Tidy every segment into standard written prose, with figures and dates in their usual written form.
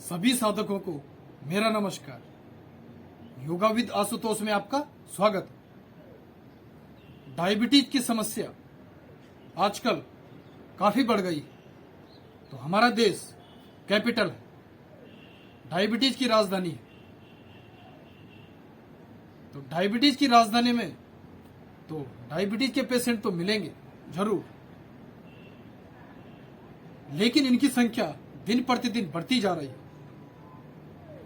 सभी साधकों को मेरा नमस्कार। योगा विद आशुतोष में आपका स्वागत। डायबिटीज की समस्या आजकल काफी बढ़ गई है। तो हमारा देश कैपिटल है, डायबिटीज की राजधानी है। तो डायबिटीज की राजधानी में तो डायबिटीज के पेशेंट तो मिलेंगे जरूर, लेकिन इनकी संख्या दिन प्रतिदिन बढ़ती जा रही है।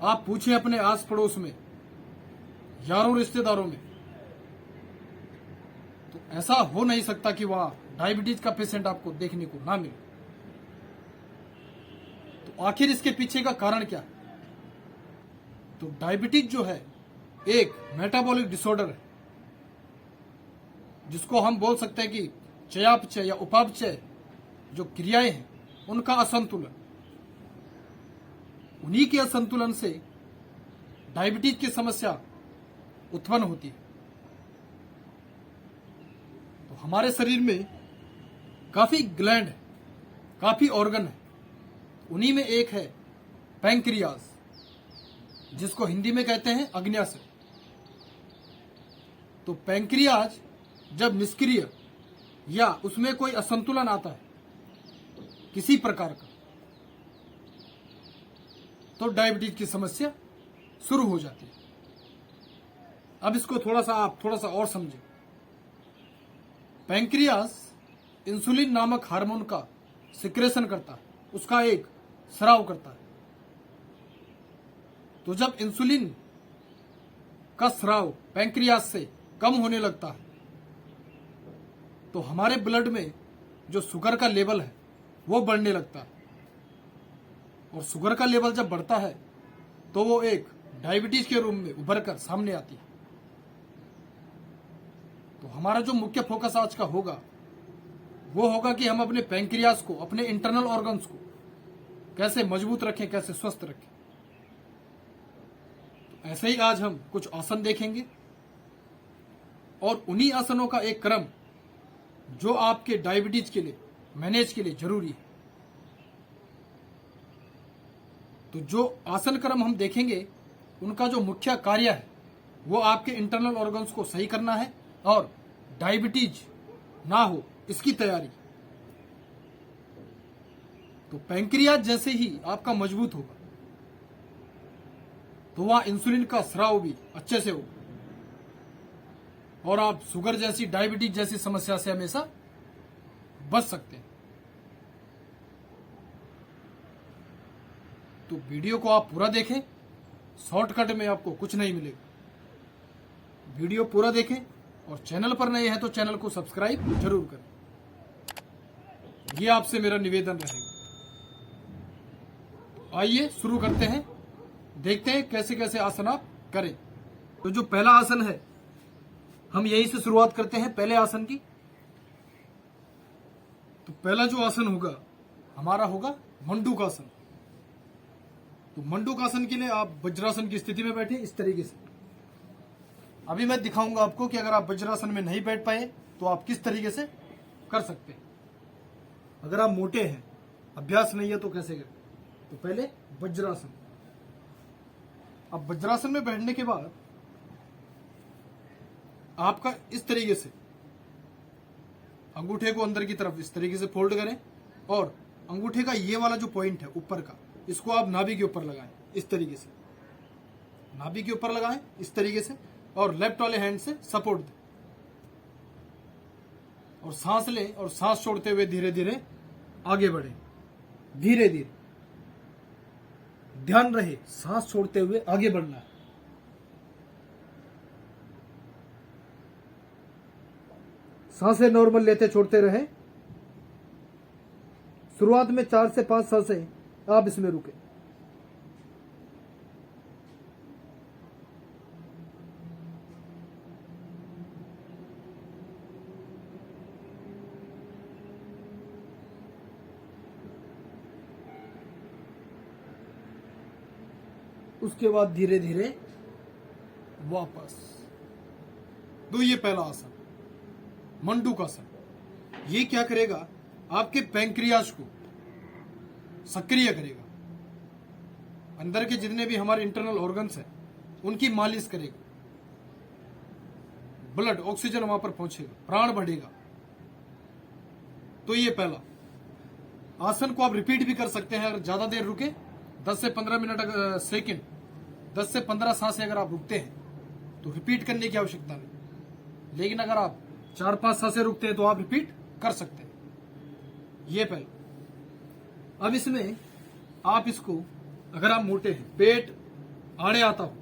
आप पूछें अपने आस पड़ोस में, यारों रिश्तेदारों में, तो ऐसा हो नहीं सकता कि वहां डायबिटीज का पेशेंट आपको देखने को ना मिले। तो आखिर इसके पीछे का कारण क्या है? तो डायबिटीज जो है एक मेटाबॉलिक डिसऑर्डर है, जिसको हम बोल सकते हैं कि चयापचय या उपापचय जो क्रियाएं हैं उनका असंतुलन। उन्हीं के असंतुलन से डायबिटीज की समस्या उत्पन्न होती है। तो हमारे शरीर में काफी ग्लैंड है, काफी ऑर्गन है। उन्हीं में एक है पैंक्रियाज, जिसको हिंदी में कहते हैं अग्न्याशय। तो पैंक्रियाज जब निष्क्रिय या उसमें कोई असंतुलन आता है किसी प्रकार का, तो डायबिटीज की समस्या शुरू हो जाती है। अब इसको आप थोड़ा सा और समझें। पैंक्रियास इंसुलिन नामक हार्मोन का सिक्रेशन करता है, उसका एक स्राव करता है। तो जब इंसुलिन का स्राव पैंक्रियास से कम होने लगता है, तो हमारे ब्लड में जो शुगर का लेवल है वो बढ़ने लगता है। और शुगर का लेवल जब बढ़ता है तो वो एक डायबिटीज के रूप में उभर कर सामने आती है। तो हमारा जो मुख्य फोकस आज का होगा वो होगा कि हम अपने पैंक्रियास को, अपने इंटरनल ऑर्गन्स को कैसे मजबूत रखें, कैसे स्वस्थ रखें। तो ऐसे ही आज हम कुछ आसन देखेंगे और उन्हीं आसनों का एक क्रम जो आपके डायबिटीज के लिए, मैनेज के लिए जरूरी है। तो जो आसन क्रम हम देखेंगे उनका जो मुख्य कार्य है वो आपके इंटरनल ऑर्गन्स को सही करना है और डायबिटीज ना हो इसकी तैयारी। तो पैंक्रियाज जैसे ही आपका मजबूत होगा तो वहां इंसुलिन का स्राव भी अच्छे से होगा और आप शुगर जैसी, डायबिटीज जैसी समस्या से हमेशा बच सकते हैं। तो वीडियो को आप पूरा देखें, शॉर्टकट में आपको कुछ नहीं मिलेगा। वीडियो पूरा देखें और चैनल पर नए हैं तो चैनल को सब्सक्राइब जरूर करें। ये आपसे मेरा निवेदन रहेगा। तो आइए शुरू करते हैं, देखते हैं कैसे कैसे आसन आप करें। तो जो पहला आसन है हम यहीं से शुरुआत करते हैं, पहले आसन की। तो पहला जो आसन होगा हमारा होगा मंडूकासन। तो मंडूकासन के लिए आप वज्रासन की स्थिति में बैठे इस तरीके से। अभी मैं दिखाऊंगा आपको कि अगर आप वज्रासन में नहीं बैठ पाए तो आप किस तरीके से कर सकते हैं। अगर आप मोटे हैं, अभ्यास नहीं है तो कैसे करें। तो पहले वज्रासन। अब वज्रासन में बैठने के बाद आपका इस तरीके से अंगूठे को अंदर की तरफ इस तरीके से फोल्ड करें और अंगूठे का ये वाला जो पॉइंट है ऊपर का, इसको आप नाभि के ऊपर लगाएं इस तरीके से। नाभि के ऊपर लगाएं इस तरीके से और लेफ्ट वाले हैंड से सपोर्ट दें और सांस लें और सांस छोड़ते हुए धीरे धीरे आगे बढ़ें। धीरे धीरे, ध्यान रहे सांस छोड़ते हुए आगे बढ़ना है। सांसें नॉर्मल लेते छोड़ते रहें। शुरुआत में 4 से 5 सांसें आप इसमें रुके। उसके बाद धीरे धीरे वापस। तो ये पहला आसन मंडूकासन। ये क्या करेगा, आपके पैंक्रियाज को सक्रिय करेगा। अंदर के जितने भी हमारे इंटरनल ऑर्गन्स हैं उनकी मालिश करेगा, ब्लड ऑक्सीजन वहां पर पहुंचेगा, प्राण बढ़ेगा। तो ये पहला आसन को आप रिपीट भी कर सकते हैं। अगर ज्यादा देर रुके 10 से 15 मिनट सेकंड 10 से 15 सांसें अगर आप रुकते हैं तो रिपीट करने की आवश्यकता नहीं, लेकिन अगर आप 4-5 सांसें रुकते हैं तो आप रिपीट कर सकते हैं। ये पहला। अब इसमें आप इसको, अगर आप मोटे हैं, पेट आड़े आता हो,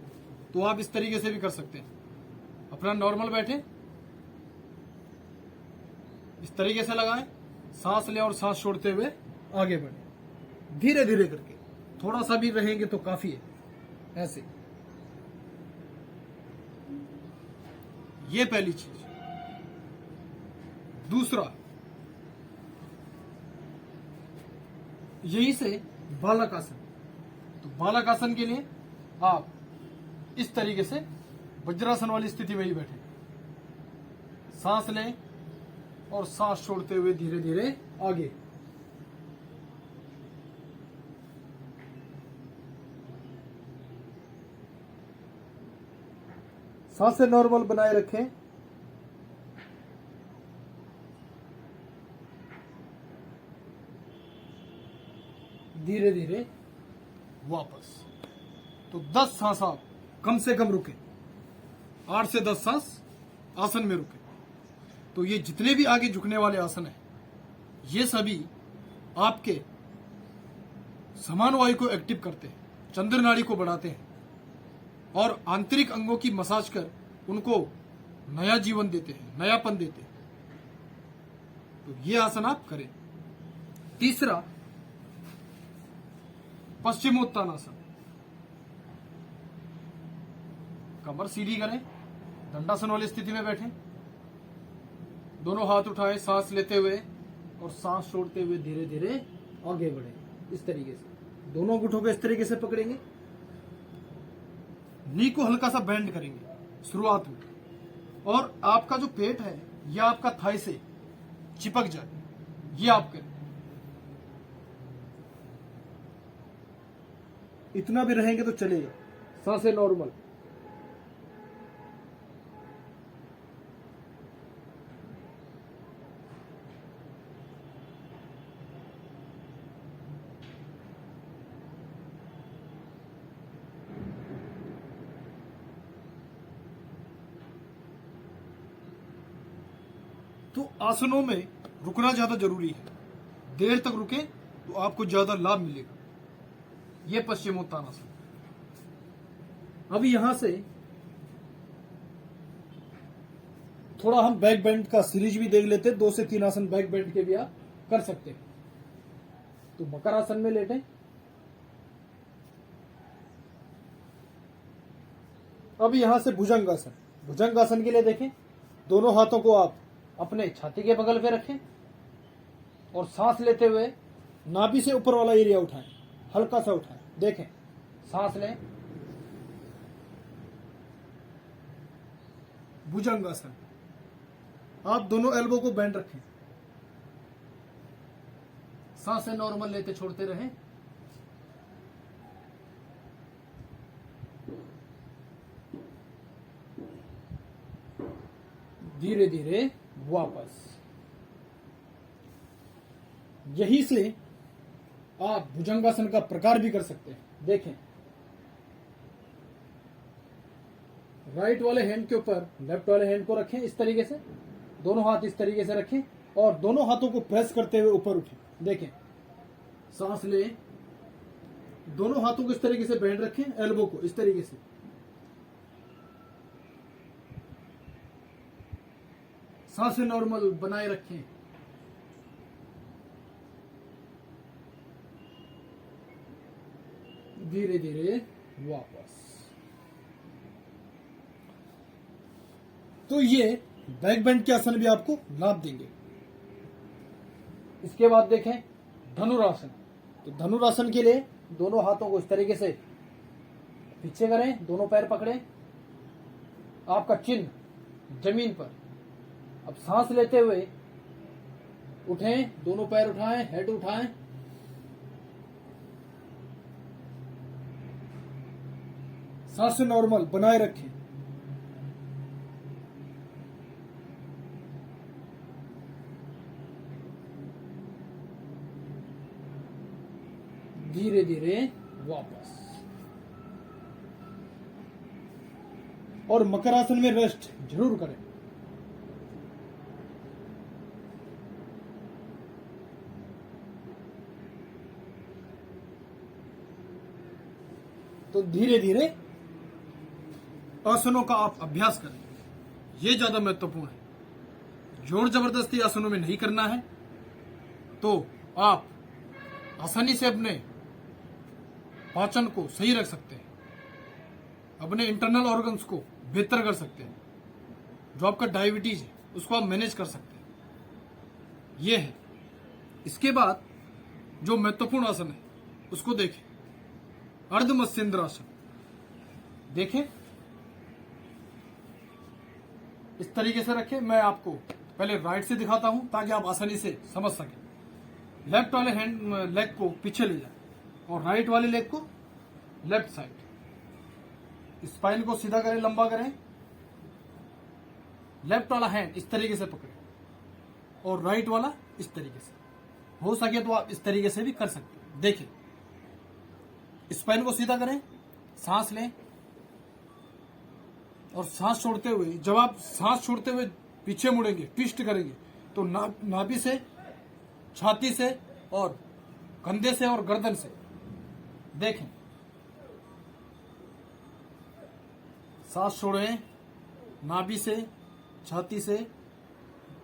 तो आप इस तरीके से भी कर सकते हैं। अपना नॉर्मल बैठे, इस तरीके से लगाएं, सांस लें और सांस छोड़ते हुए आगे बढ़े, धीरे धीरे करके। थोड़ा सा भी रहेंगे तो काफी है, ऐसे। ये पहली चीज। दूसरा, यहीं से बालक आसन। तो बालक आसन के लिए आप इस तरीके से वज्रासन वाली स्थिति में ही बैठे, सांस लें और सांस छोड़ते हुए धीरे धीरे आगे। सांसें नॉर्मल बनाए रखें। धीरे धीरे वापस। तो 10 सांस आप कम से कम रुके, 8 से 10 सांस आसन में रुके। तो ये जितने भी आगे झुकने वाले आसन हैं, ये सभी आपके समान वायु को एक्टिव करते हैं, चंद्र नाड़ी को बढ़ाते हैं और आंतरिक अंगों की मसाज कर उनको नया जीवन देते हैं, नयापन देते हैं। तो ये आसन आप करें। तीसरा, पश्चिमोत्तानासन। कमर सीधी करें, दंडासन वाली स्थिति में बैठें, दोनों हाथ उठाएं, सांस लेते हुए और सांस छोड़ते हुए धीरे धीरे आगे बढ़े। इस तरीके से दोनों गुठों को इस तरीके से पकड़ेंगे, नी को हल्का सा बेंड करेंगे शुरुआत में, और आपका जो पेट है यह आपका थाई से चिपक जाए, ये आप करें। इतना भी रहेंगे तो चलेगा। सांसें नॉर्मल। तो आसनों में रुकना ज्यादा जरूरी है। देर तक रुके तो आपको ज्यादा लाभ मिलेगा। यह पश्चिमोत्तानासन। अब यहां से थोड़ा हम बैक बेंड का सीरीज भी देख लेते हैं। 2 से 3 आसन बैक बेंड के भी आप कर सकते हैं। तो मकरासन में लेटें। अब यहां से भुजंगासन। भुजंगासन के लिए देखें, दोनों हाथों को आप अपने छाती के बगल पे रखें और सांस लेते हुए नाभि से ऊपर वाला एरिया उठाएं, हल्का सा उठाएं। देखें, सांस लें, भुजंगासन। आप दोनों एल्बो को बेंड रखें, सांसें नॉर्मल लेते छोड़ते रहें। धीरे धीरे वापस। यही से आप भुजंगासन का प्रकार भी कर सकते हैं। देखें, राइट वाले हैंड के ऊपर लेफ्ट वाले हैंड को रखें इस तरीके से, दोनों हाथ इस तरीके से रखें और दोनों हाथों को प्रेस करते हुए ऊपर उठें। देखें, सांस लें, दोनों हाथों को इस तरीके से बैंड रखें, एल्बो को इस तरीके से, सांसें नॉर्मल बनाए रखें। धीरे धीरे वापस। तो ये बैक बेंड के आसन भी आपको लाभ देंगे। इसके बाद देखें धनुरासन। तो धनुरासन के लिए दोनों हाथों को इस तरीके से पीछे करें, दोनों पैर पकड़ें, आपका चिन्ह जमीन पर। अब सांस लेते हुए उठें, दोनों पैर उठाएं, हेड उठाएं, सांसें नॉर्मल बनाए रखें। धीरे धीरे वापस। और मकर आसन में रेस्ट जरूर करें। तो धीरे धीरे आसनों का आप अभ्यास करें, ये ज्यादा महत्वपूर्ण है। जोर जबरदस्ती आसनों में नहीं करना है, तो आप आसानी से अपने पाचन को सही रख सकते हैं, अपने इंटरनल ऑर्गन्स को बेहतर कर सकते हैं। जो आपका डायबिटीज है उसको आप मैनेज कर सकते हैं। ये है। इसके बाद जो महत्वपूर्ण आसन है उसको देखें, अर्ध मत्स्येंद्र आसन। देखें, इस तरीके से रखें। मैं आपको पहले राइट से दिखाता हूं ताकि आप आसानी से समझ सकें। लेफ्ट वाले हैंड लेग को पीछे ले जाए और राइट वाले लेग को लेफ्ट साइड। स्पाइन को सीधा करें, लंबा करें। लेफ्ट वाला हैंड इस तरीके से पकड़े और राइट वाला इस तरीके से। हो सके तो आप इस तरीके से भी कर सकते हैं। देखें, स्पाइन को सीधा करें, सांस लें और सांस छोड़ते हुए, जब आप सांस छोड़ते हुए पीछे मुड़ेंगे, ट्विस्ट करेंगे, तो नाभि से, छाती से और कंधे से और गर्दन से। देखें, सांस छोड़ें, नाभि से, छाती से,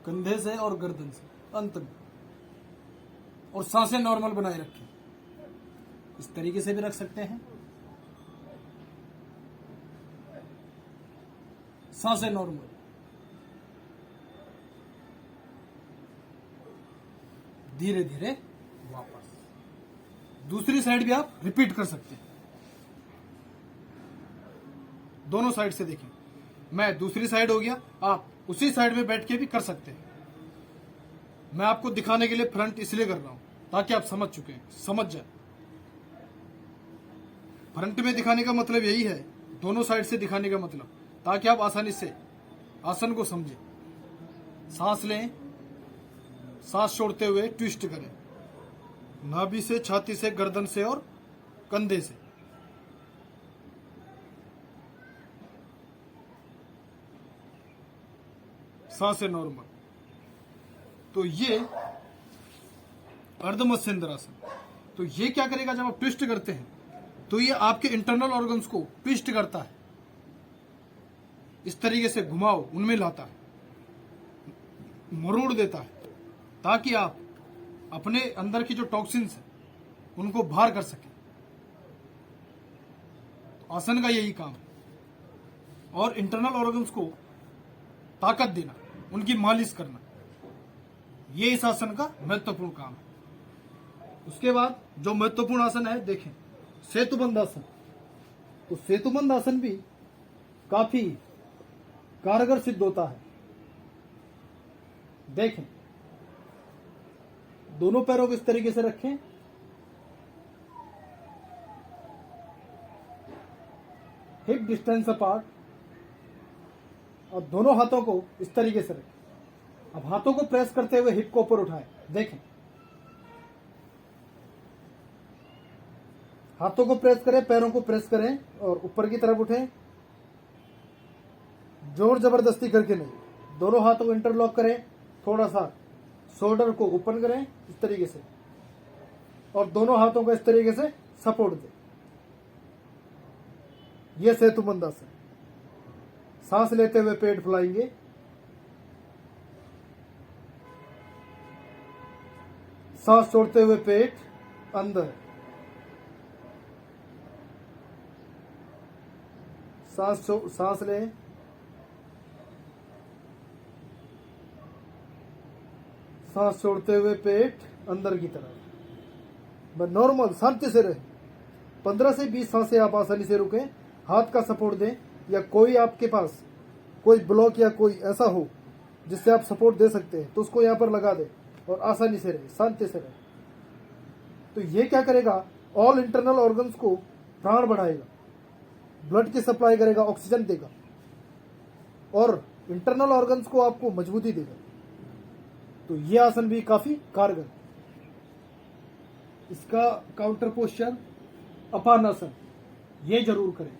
कंधे से और गर्दन से, अंत में। और सांसें नॉर्मल बनाए रखें। इस तरीके से भी रख सकते हैं। सांसें नॉर्मल। धीरे धीरे वापस। दूसरी साइड भी आप रिपीट कर सकते हैं। दोनों साइड से देखें। मैं दूसरी साइड हो गया, आप उसी साइड में बैठ के भी कर सकते हैं। मैं आपको दिखाने के लिए फ्रंट इसलिए कर रहा हूं ताकि आप समझ चुके हैं, समझ जाए। फ्रंट में दिखाने का मतलब यही है, दोनों साइड से दिखाने का मतलब, ताकि आप आसानी से आसन को समझें। सांस लें, सांस छोड़ते हुए ट्विस्ट करें, नाभि से, छाती से, गर्दन से और कंधे से। सांसें नॉर्मल। तो ये अर्ध मत्स्येंद्र आसन। तो ये क्या करेगा, जब आप ट्विस्ट करते हैं तो ये आपके इंटरनल ऑर्गन्स को ट्विस्ट करता है, इस तरीके से घुमाओ, उनमें लाता है, मरोड़ देता है, ताकि आप अपने अंदर की जो टॉक्सिन्स हैं उनको बाहर कर सकें। तो आसन का यही काम है। और इंटरनल ऑर्गन्स को ताकत देना, उनकी मालिश करना, ये इस आसन का महत्वपूर्ण काम है। उसके बाद जो महत्वपूर्ण आसन है, देखें, सेतुबंध आसन। तो सेतुबंध आसन भी काफी कारगर सिद्ध होता है। देखें, दोनों पैरों को इस तरीके से रखें, हिप डिस्टेंस अपार्ट, और दोनों हाथों को इस तरीके से रखें। अब हाथों को प्रेस करते हुए हिप को ऊपर उठाएं। देखें, हाथों को प्रेस करें, पैरों को प्रेस करें और ऊपर की तरफ उठें। जोर जबरदस्ती करके नहीं। दोनों हाथों को इंटरलॉक करें, थोड़ा सा शोल्डर को ओपन करें इस तरीके से, और दोनों हाथों को इस तरीके से सपोर्ट दें। यह सेतुबंध आसन। सांस लेते हुए पेट फुलाएंगे, सांस छोड़ते हुए पेट अंदर, सांस लें, सांस छोड़ते हुए पेट अंदर की तरफ। बस नॉर्मल शांति से रहे। 15 से 20 सांसें आप आसानी से रुकें। हाथ का सपोर्ट दें, या कोई आपके पास कोई ब्लॉक या कोई ऐसा हो जिससे आप सपोर्ट दे सकते हैं तो उसको यहाँ पर लगा दें और आसानी से रहे, शांति से रहे। तो ये क्या करेगा, ऑल इंटरनल ऑर्गन्स को प्राण बढ़ाएगा। ब्लड की सप्लाई करेगा, ऑक्सीजन देगा और इंटरनल ऑर्गन्स को आपको मजबूती देगा। तो ये आसन भी काफी कारगर। इसका काउंटर पोस्चर अपानासन, ये जरूर करें।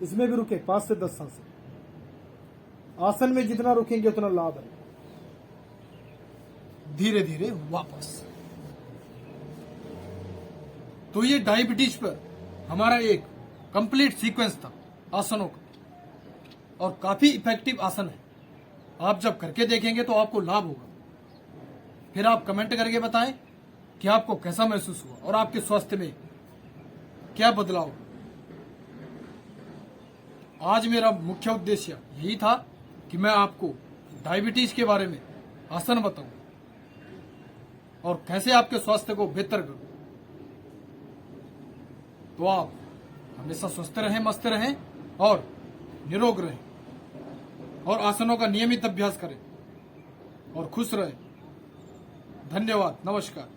इसमें भी रुके 5 से 10 सांसें। आसन में जितना रुकेंगे उतना लाभ है। धीरे धीरे वापस। तो ये डायबिटीज पर हमारा एक कंप्लीट सीक्वेंस था आसनों का और काफी इफेक्टिव आसन है। आप जब करके देखेंगे तो आपको लाभ होगा। फिर आप कमेंट करके बताएं कि आपको कैसा महसूस हुआ और आपके स्वास्थ्य में क्या बदलाव। आज मेरा मुख्य उद्देश्य यही था कि मैं आपको डायबिटीज के बारे में आसन बताऊं और कैसे आपके स्वास्थ्य को बेहतर करूं। तो आप हमेशा स्वस्थ रहें, मस्त रहें और निरोग रहें और आसनों का नियमित अभ्यास करें और खुश रहें। धन्यवाद, नमस्कार।